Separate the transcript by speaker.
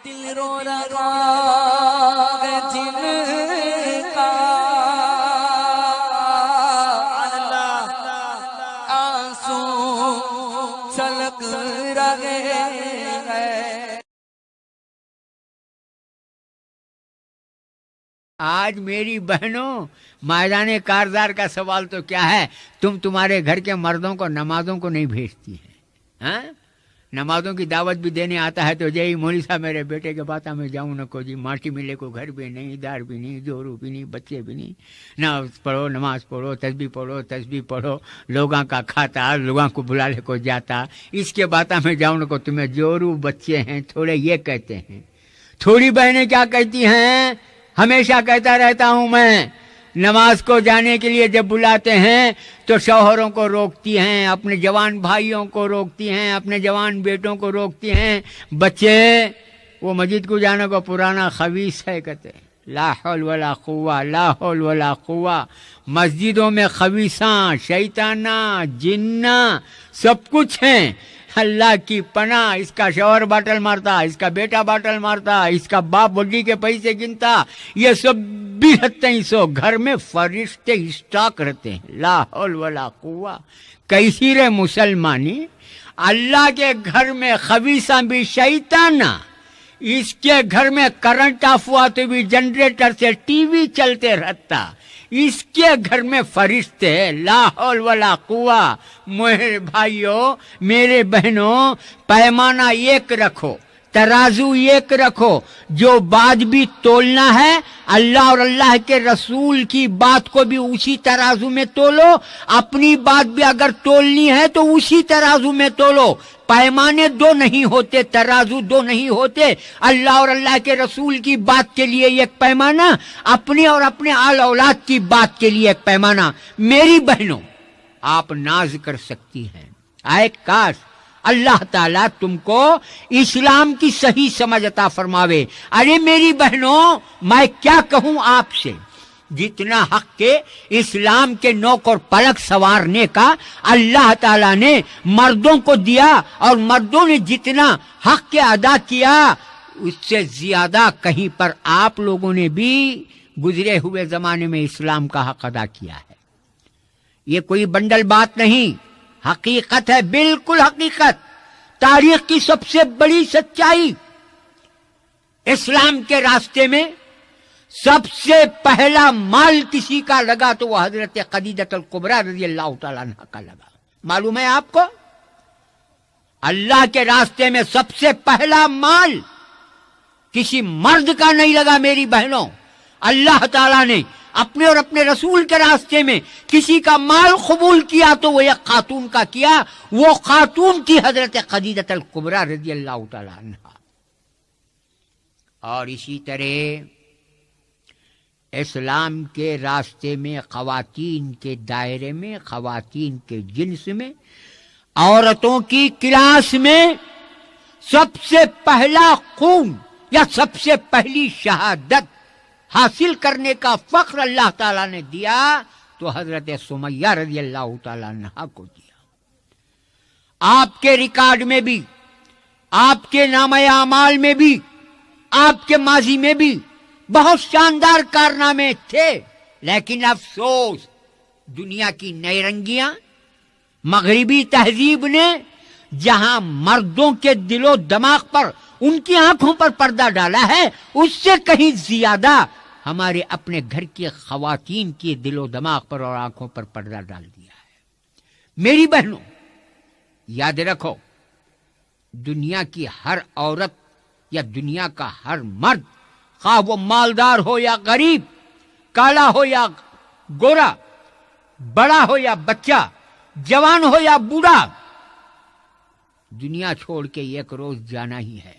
Speaker 1: دل رو رہا ہے جن کا آنسو چھلک رہے ہیں۔
Speaker 2: آج میری بہنوں، میدان کارزار کا سوال تو کیا ہے، تم تمہارے گھر کے مردوں کو نمازوں کو نہیں بھیجتی ہیں، ہاں؟ نمازوں کی دعوت بھی دینے آتا ہے تو جی مولوی صاحب میرے بیٹے کے باتوں میں جاؤں نہ کو جی، ماٹی ملے کو گھر بھی نہیں، دار بھی نہیں، جورو بھی نہیں، بچے بھی نہیں، نماز پڑھو، نماز پڑھو، تسبیح پڑھو، لوگاں کا کھاتا، لوگاں کو بلا لے کو جاتا، اس کے باتوں میں جاؤں نہ کو تمہیں جورو بچے ہیں تھوڑے، یہ کہتے ہیں۔ تھوڑی بہنیں کیا کہتی ہیں، ہمیشہ کہتا رہتا ہوں میں، نماز کو جانے کے لیے جب بلاتے ہیں تو شوہروں کو روکتی ہیں، اپنے جوان بھائیوں کو روکتی ہیں، اپنے جوان بیٹوں کو روکتی ہیں، بچے وہ مسجد کو جانے کو پرانا خبیث ہے، کہتے ہیں لا حول ولا قوہ، لا حول ولا قوہ۔ مسجدوں میں خبیثاں، شیطانہ، جنہ سب کچھ ہیں، اللہ کی پناہ۔ اس کا شوہر باٹل مارتا، اس کا بیٹا باٹل مارتا، اس کا باپ بڈی کے پیسے گنتا، یہ سب بھی رہتے ہیں، سو گھر میں فرشتے اسٹاک رہتے ہیں، لا حول ولا قوہ۔ کیسی رے مسلمانی، اللہ کے گھر میں خبیثاں بھی شیطانہ، اس کے گھر میں کرنٹ آف ہوا تو بھی جنریٹر سے ٹی وی چلتے رہتا، اس کے گھر میں فرشتے، لا حول ولا قوہ۔ میرے بھائیوں، میرے بہنوں، پیمانہ ایک رکھو، ترازو ایک رکھو، جو بات بھی تولنا ہے اللہ اور اللہ کے رسول کی بات کو بھی اسی ترازو میں تولو، اپنی بات بھی اگر تولنی ہے تو اسی ترازو میں تولو۔ پیمانے دو نہیں ہوتے، ترازو دو نہیں ہوتے، اللہ اور اللہ کے رسول کی بات کے لیے ایک پیمانہ، اپنے اور اپنے آل اولاد کی بات کے لیے ایک پیمانہ۔ میری بہنوں، آپ ناز کر سکتی ہیں، آئے کاش اللہ تعالیٰ تم کو اسلام کی صحیح سمجھ عطا فرماوے۔ ارے میری بہنوں، میں کیا کہوں آپ سے، جتنا حق کے اسلام کے نوک اور پلک سنوارنے کا اللہ تعالیٰ نے مردوں کو دیا، اور مردوں نے جتنا حق کے ادا کیا، اس سے زیادہ کہیں پر آپ لوگوں نے بھی گزرے ہوئے زمانے میں اسلام کا حق ادا کیا ہے۔ یہ کوئی بنڈل بات نہیں، حقیقت ہے، بالکل حقیقت، تاریخ کی سب سے بڑی سچائی۔ اسلام کے راستے میں سب سے پہلا مال کسی کا لگا تو وہ حضرت خدیجہ الکبریٰ رضی اللہ تعالیٰ عنہ کا لگا۔ معلوم ہے آپ کو، اللہ کے راستے میں سب سے پہلا مال کسی مرد کا نہیں لگا میری بہنوں۔ اللہ تعالیٰ نے اپنے اور اپنے رسول کے راستے میں کسی کا مال قبول کیا تو وہ ایک خاتون کا کیا، وہ خاتون کی حضرت خدیجہ الکبریٰ رضی اللہ تعالیٰ عنہ۔ اور اسی طرح اسلام کے راستے میں خواتین کے دائرے میں، خواتین کے جنس میں، عورتوں کی کلاس میں سب سے پہلا خون یا سب سے پہلی شہادت حاصل کرنے کا فخر اللہ تعالیٰ نے دیا تو حضرت سمیہ رضی اللہ تعالیٰ عنہ کو دیا۔ آپ کے ریکارڈ میں بھی، آپ کے نامہ اعمال میں بھی، آپ کے ماضی میں بھی بہت شاندار کارنامے تھے، لیکن افسوس دنیا کی نئی رنگیاں، مغربی تہذیب نے جہاں مردوں کے دل و دماغ پر، ان کی آنکھوں پر پردہ ڈالا ہے، اس سے کہیں زیادہ ہمارے اپنے گھر کی خواتین کی دل و دماغ پر اور آنکھوں پر پردہ ڈال دیا ہے۔ میری بہنوں، یاد رکھو، دنیا کی ہر عورت یا دنیا کا ہر مرد، خواہ وہ مالدار ہو یا غریب، کالا ہو یا گورا، بڑا ہو یا بچہ، جوان ہو یا بوڑھا، دنیا چھوڑ کے ایک روز جانا ہی ہے۔